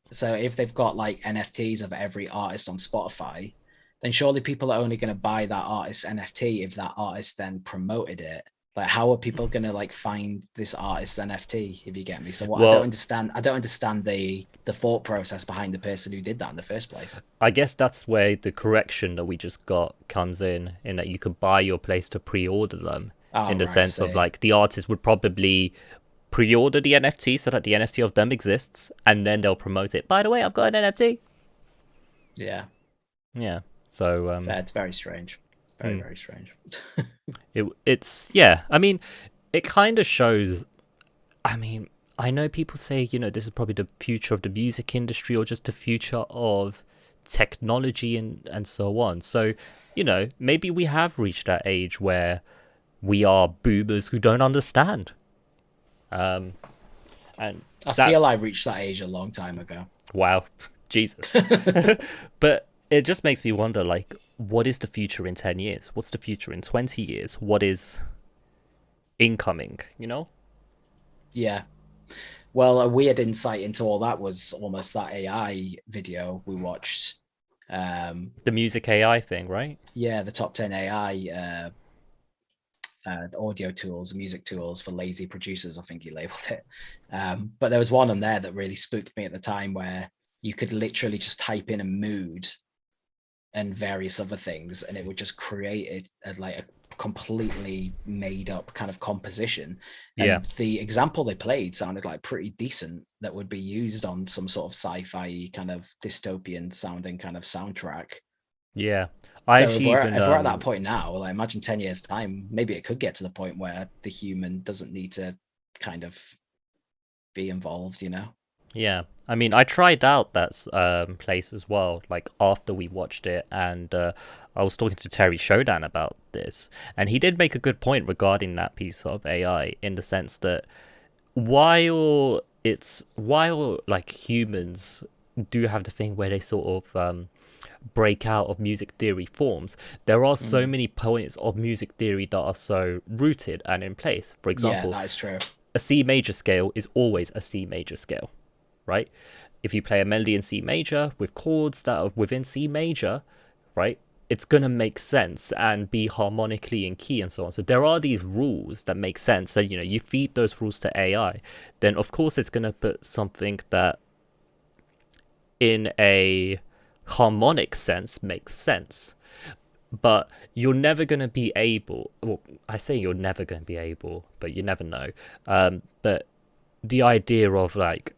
C: so if they've got like NFTs of every artist on Spotify, then surely people are only going to buy that artist's NFT if that artist then promoted it. Like, how are people going to like find this artist's NFT? If you get me. So I don't understand. I don't understand the thought process behind the person who did that in the first place.
B: I guess that's where the correction that we just got comes in that you could buy your place to pre-order them. In the sense of like the artist would probably pre-order the NFT so that the NFT of them exists, and then they'll promote it. By the way, I've got an NFT.
C: Yeah.
B: So
C: it's very strange. Very strange.
B: It's yeah. I mean, it kind of shows. I mean, I know people say this is probably the future of the music industry, or just the future of technology and so on. So maybe we have reached that age where we are boomers who don't understand. And
C: I feel I reached that age a long time ago.
B: Wow, Jesus. But it just makes me wonder, like, what is the future in 10 years? What's the future in 20 years? What is incoming,
C: Yeah. Well, a weird insight into all that was almost that AI video we watched.
B: The music AI thing, right?
C: Yeah, the top 10 AI audio tools, music tools for lazy producers, I think he labeled it. But there was one on there that really spooked me at the time, where you could literally just type in a mood and various other things, and it would just create it as like a completely made up kind of composition. And the example they played sounded like pretty decent, that would be used on some sort of sci-fi kind of dystopian sounding kind of soundtrack.
B: Yeah.
C: So if we're at that point now, like, imagine 10 years time, maybe it could get to the point where the human doesn't need to kind of be involved,
B: Yeah, I mean, I tried out that place as well, like after we watched it, and I was talking to Terry Shodan about this, and he did make a good point regarding that piece of AI, in the sense that while like humans do have the thing where they sort of break out of music theory forms, there are so many points of music theory that are so rooted and in place. For example,
C: that is true.
B: A C major scale is always a C major scale, right? If you play a melody in C major with chords that are within C major, right, it's going to make sense and be harmonically in key and so on. So there are these rules that make sense. So, you feed those rules to AI, then of course it's going to put something that in a harmonic sense makes sense. But you're never going to be able, well, I say you're never going to be able, but you never know. But the idea of, like,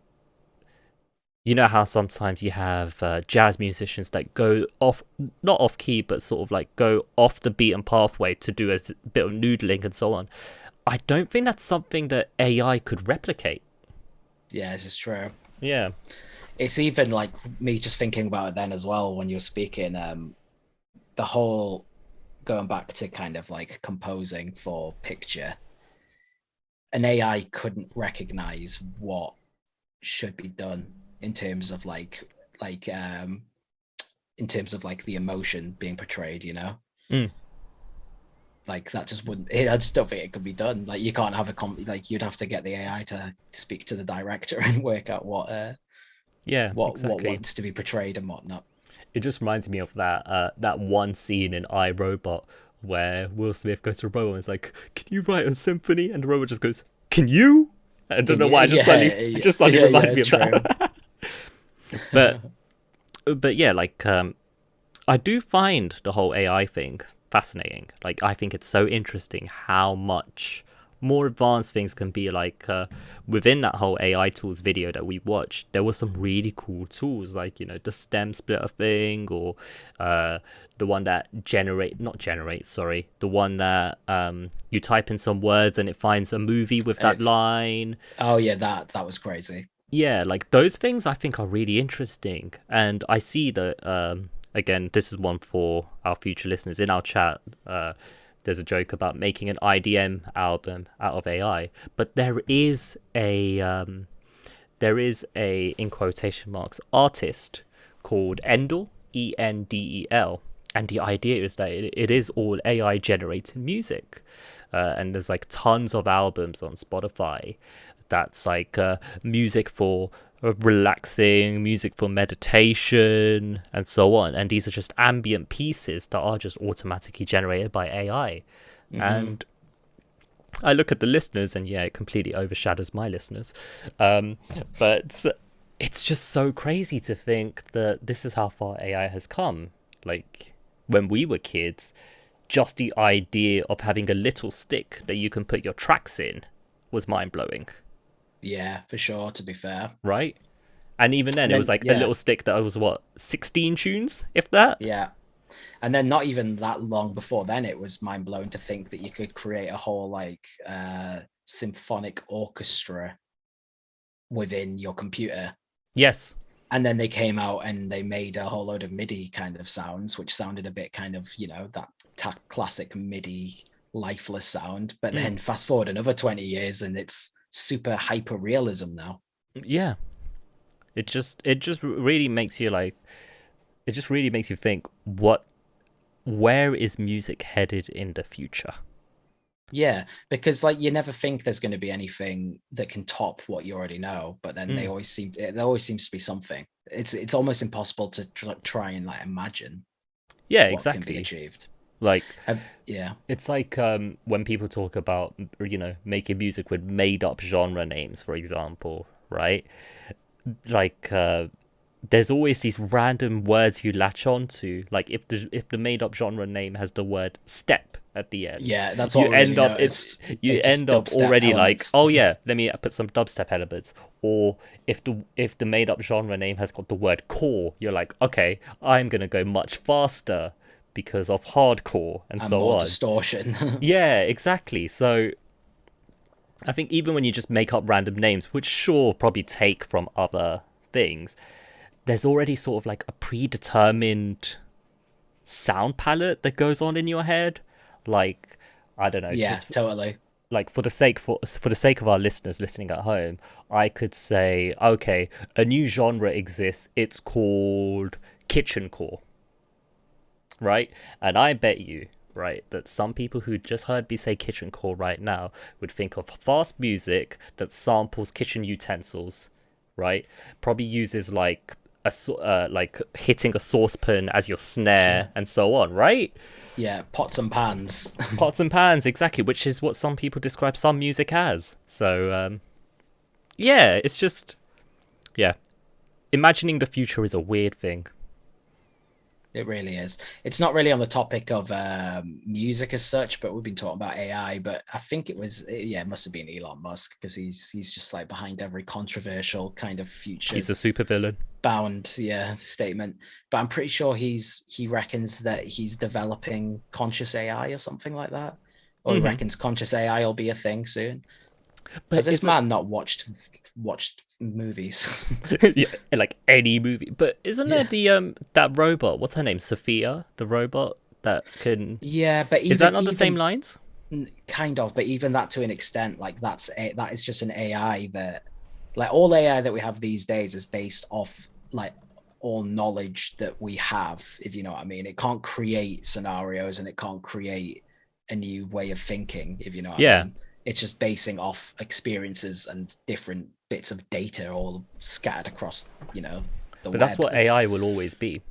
B: how sometimes you have jazz musicians that go off, not off key, but sort of like go off the beaten pathway to do a bit of noodling and so on. I don't think that's something that AI could replicate.
C: Yeah, this is true.
B: Yeah.
C: It's even like me just thinking about it then as well when you're speaking, the whole going back to kind of like composing for picture, an AI couldn't recognize what should be done in terms of like in terms of like the emotion being portrayed, like that just wouldn't, I just don't think it could be done. Like, you can't have like, you'd have to get the AI to speak to the director and work out what wants to be portrayed and whatnot.
B: It just reminds me of that one scene in iRobot where Will Smith goes to a robot and is like, "Can you write a symphony?" And the robot just goes, "Can you?" I don't know why. It just suddenly reminded me of that. but yeah, like I do find the whole AI thing fascinating. Like, I think it's so interesting how much more advanced things can be. Like within that whole AI tools video that we watched, there were some really cool tools, like, you know, the stem splitter thing, or the one that the one that you type in some words and it finds a movie with that line.
C: Oh yeah, that was crazy.
B: Yeah, like those things I think are really interesting. And I see that again, this is one for our future listeners. In our chat, there's a joke about making an IDM album out of AI, but there is a in quotation marks artist called Endel, Endel, and the idea is that it is all AI generated music, and there's like tons of albums on Spotify that's like music for relaxing, music for meditation, and so on. And these are just ambient pieces that are just automatically generated by AI. And I look at the listeners, and yeah, it completely overshadows my listeners. But it's just so crazy to think that this is how far AI has come. Like, when we were kids, just the idea of having a little stick that you can put your tracks in was mind-blowing.
C: Yeah, for sure, to be fair.
B: Right? And even then, it was like a little stick that was, 16 tunes, if that?
C: Yeah. And then not even that long before then, it was mind-blowing to think that you could create a whole, like, symphonic orchestra within your computer.
B: Yes.
C: And then they came out and they made a whole load of MIDI kind of sounds, which sounded a bit kind of, you know, that classic MIDI lifeless sound. But then fast forward another 20 years and it's super hyper realism now.
B: Yeah. It just really makes you like, it just really makes you think, where is music headed in the future?
C: Yeah, because like you never think there's going to be anything that can top what you already know, but then there always seems to be something. It's almost impossible to try and like imagine.
B: Yeah,
C: what
B: exactly.
C: can be achieved.
B: Like,
C: yeah,
B: it's like when people talk about, you know, making music with made up genre names, for example, right? Like there's always these random words you latch on to. Like if the made up genre name has the word step at the end,
C: yeah, that's
B: you
C: all.
B: end up already
C: elements.
B: like, oh yeah, let me put some dubstep elements. Or if the made up genre name has got the word core, you're like, okay, I'm gonna go much faster because of hardcore and so
C: more
B: on.
C: Distortion.
B: Yeah, exactly. So I think even when you just make up random names, which sure probably take from other things, there's already sort of like a predetermined sound palette that goes on in your head. Like, I don't know.
C: Yeah, totally.
B: Like for the sake of our listeners listening at home, I could say, okay, a new genre exists. It's called kitchencore. Right? And I bet you, right, that some people who just heard me say kitchencore right now would think of fast music that samples kitchen utensils, right? Probably uses like like hitting a saucepan as your snare and so on, right?
C: Yeah, pots and pans.
B: Pots and pans, exactly, which is what some people describe some music as. So yeah, it's just, yeah, imagining the future is a weird thing.
C: It really is. It's not really on the topic of music as such, but we've been talking about AI. But I think it must have been Elon Musk, because he's just like behind every controversial kind of future.
B: He's a supervillain.
C: Bound, statement. But I'm pretty sure he reckons that he's developing conscious AI or something like that, or he reckons conscious AI will be a thing soon. But has this man not watched movies?
B: Yeah, like any movie. But isn't there the that robot? What's her name? Sophia, the robot that can.
C: Yeah, but
B: is that not the same lines?
C: Kind of, but even that to an extent, like that is just an AI that, like all AI that we have these days is based off like all knowledge that we have, if you know what I mean. It can't create scenarios and it can't create a new way of thinking, if you know what I mean. It's just basing off experiences and different bits of data all scattered across, the web.
B: That's what AI will always be.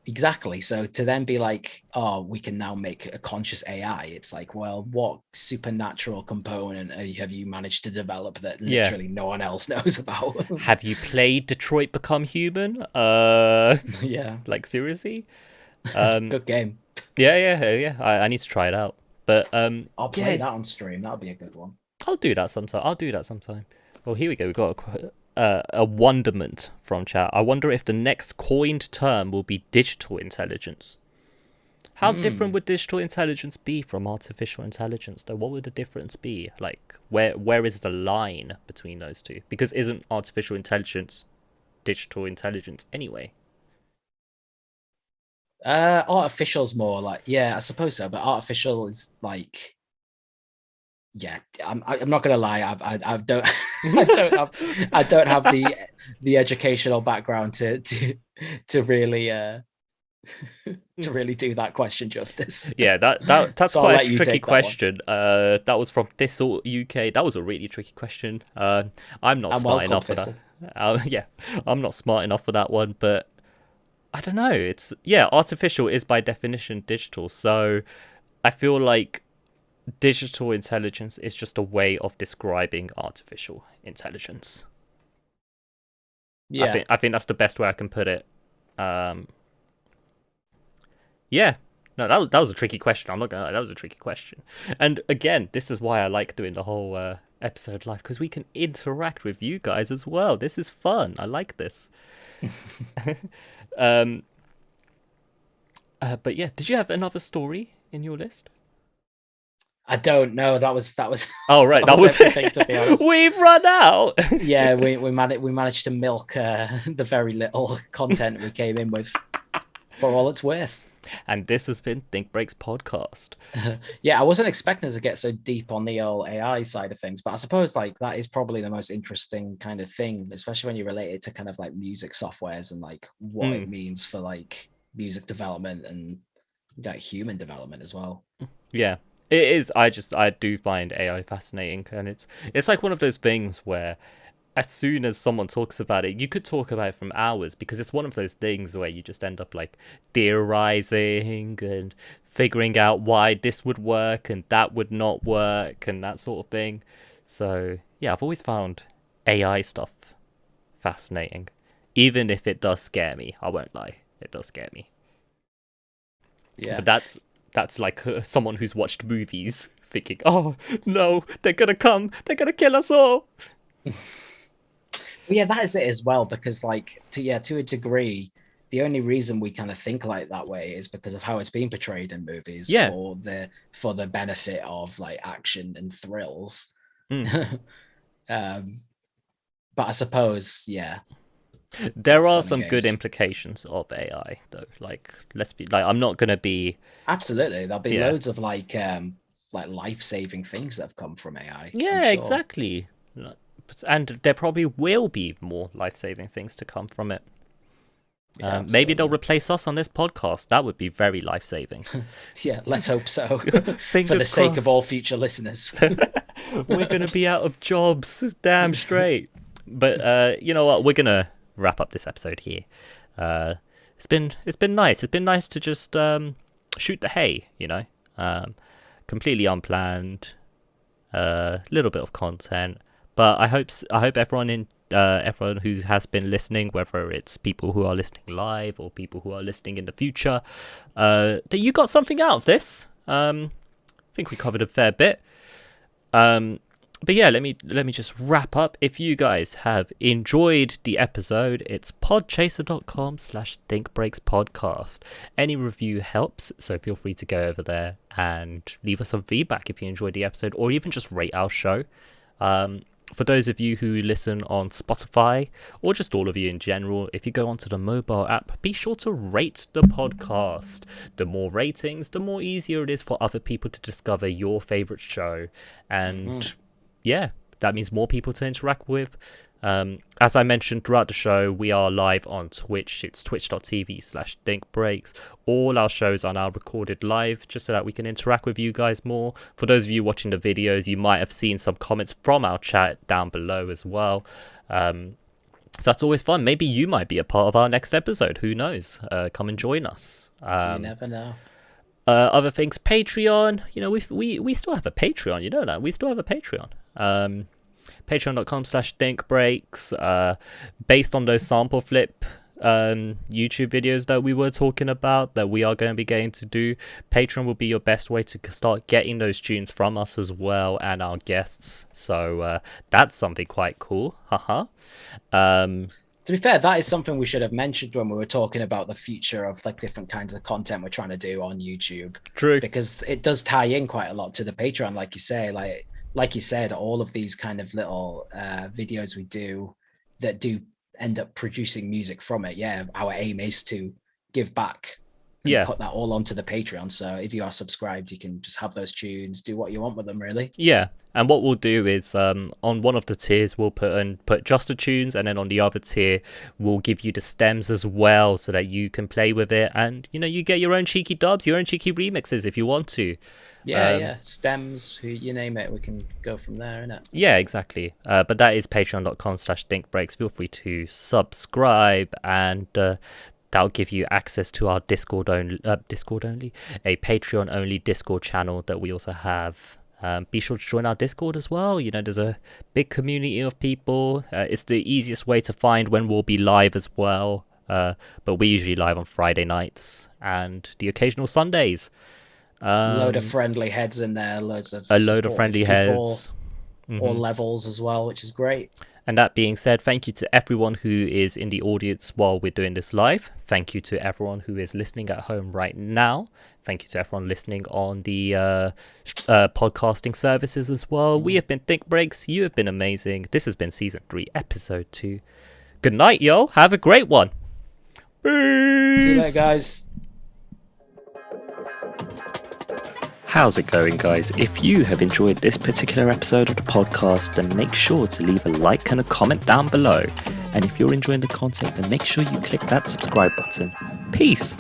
C: Exactly. So to then be like, oh, we can now make a conscious AI, it's like, well, what supernatural component have you managed to develop that
B: Yeah.
C: literally no one else knows about?
B: Have you played Detroit Become Human?
C: Yeah,
B: Like seriously?
C: good game.
B: Yeah. I need to try it out. But
C: I'll play that on stream. That'll be a good one.
B: I'll do that sometime. Well, here we go. We've got a wonderment from chat. I wonder if the next coined term will be digital intelligence. How different would digital intelligence be from artificial intelligence, though? What would the difference be? Like, where is the line between those two? Because isn't artificial intelligence digital intelligence anyway?
C: Artificial's more like, yeah, I suppose so, but artificial is like, yeah, I'm not gonna lie, I don't I don't have the educational background to really to really do that question justice.
B: Yeah, that's
C: So
B: quite a tricky question. That was from Thistle UK. That was a really tricky question. I'm not smart enough for that. Yeah, I'm not smart enough for that one, but I don't know. It's artificial is by definition digital, so I feel like digital intelligence is just a way of describing artificial intelligence.
C: Yeah,
B: I think that's the best way I can put it. Yeah. No, that was a tricky question. I'm not gonna lie, that was a tricky question. And again, this is why I like doing the whole episode live, because we can interact with you guys as well. This is fun. I like this. But yeah, did you have another story in your list?
C: I don't know. That was
B: Oh right, that was
C: everything, to be honest.
B: We've run out.
C: Yeah, we managed to milk the very little content we came in with for all it's worth.
B: And this has been Think Breaks Podcast.
C: Yeah, I wasn't expecting us to get so deep on the old AI side of things, but I suppose like that is probably the most interesting kind of thing, especially when you relate it to kind of like music softwares and like what it means for like music development and like human development as well.
B: Yeah. It is. I do find AI fascinating, and it's like one of those things where as soon as someone talks about it, you could talk about it from hours, because it's one of those things where you just end up like theorizing and figuring out why this would work and that would not work and that sort of thing. So yeah, I've always found AI stuff fascinating, even if it does scare me. I won't lie, it does scare me.
C: Yeah,
B: but that's like someone who's watched movies thinking, oh no, they're gonna kill us all.
C: yeah, that is it as well, because like to a degree, the only reason we kind of think like that way is because of how it's being portrayed in movies, for the benefit of like action and thrills. But I suppose, yeah,
B: there are some good implications of AI though. Like, let's be like, I'm not gonna be
C: absolutely, there'll be loads of like life-saving things that have come from AI.
B: Yeah,
C: sure.
B: Exactly. And there probably will be more life-saving things to come from it. Maybe they'll replace us on this podcast. That would be very life-saving.
C: Yeah, let's hope so. For the sake of all future listeners.
B: We're going to be out of jobs. Damn straight. But you know what? We're going to wrap up this episode here. It's been nice. It's been nice to just shoot the hay, you know. Completely unplanned. Little bit of content. But I hope everyone everyone who has been listening, whether it's people who are listening live or people who are listening in the future, that you got something out of this. I think we covered a fair bit. But yeah, let me just wrap up. If you guys have enjoyed the episode, it's podchaser.com/thinkbreakspodcast. Any review helps, so feel free to go over there and leave us some feedback if you enjoyed the episode, or even just rate our show. For those of you who listen on Spotify, or just all of you in general, if you go onto the mobile app, be sure to rate the podcast. The more ratings, the more easier it is for other people to discover your favorite show. And yeah, that means more people to interact with. As I mentioned throughout the show, we are live on Twitch. It's twitch.tv/thinkbreaks. All our shows are now recorded live, just so that we can interact with you guys more. For those of you watching the videos, you might have seen some comments from our chat down below as well. So that's always fun. Maybe you might be a part of our next episode. Who knows? Come and join us.
C: You never know.
B: Other things, Patreon. We still have a Patreon. You know that we still have a Patreon. Patreon.com/thinkbreaks. Based on those sample flip YouTube videos that we were talking about that we are going to be getting to do, Patreon will be your best way to start getting those tunes from us as well and our guests. So that's something quite cool. Haha.
C: To be fair, that is something we should have mentioned when we were talking about the future of like different kinds of content we're trying to do on YouTube.
B: True.
C: Because it does tie in quite a lot to the Patreon, like you say. Like you said, all of these kind of little videos we do that do end up producing music from it. Yeah, our aim is to give back. Put that all onto the Patreon. So if you are subscribed, you can just have those tunes, do what you want with them, really.
B: Yeah. And what we'll do is on one of the tiers we'll put just the tunes, and then on the other tier we'll give you the stems as well so that you can play with it, and you get your own cheeky dubs, your own cheeky remixes if you want to.
C: Yeah, stems, you name it, we can go from there, innit?
B: Yeah, exactly. But that is patreon.com/thinkbreaks. Feel free to subscribe, and that'll give you access to our Discord only, a Patreon only Discord channel that we also have. Be sure to join our Discord as well. There's a big community of people. It's the easiest way to find when we'll be live as well. But we're usually live on Friday nights and the occasional Sundays.
C: A load of friendly heads in there,
B: a load of friendly heads,
C: all levels as well, which is great.
B: And that being said, thank you to everyone who is in the audience while we're doing this live. Thank you to everyone who is listening at home right now. Thank you to everyone listening on the podcasting services as well. We have been Think Breaks. You have been amazing. This has been Season 3, Episode 2. Good night, yo. Have a great one. Peace.
C: See you later, guys.
A: How's it going, guys? If you have enjoyed this particular episode of the podcast, then make sure to leave a like and a comment down below. And if you're enjoying the content, then make sure you click that subscribe button. Peace!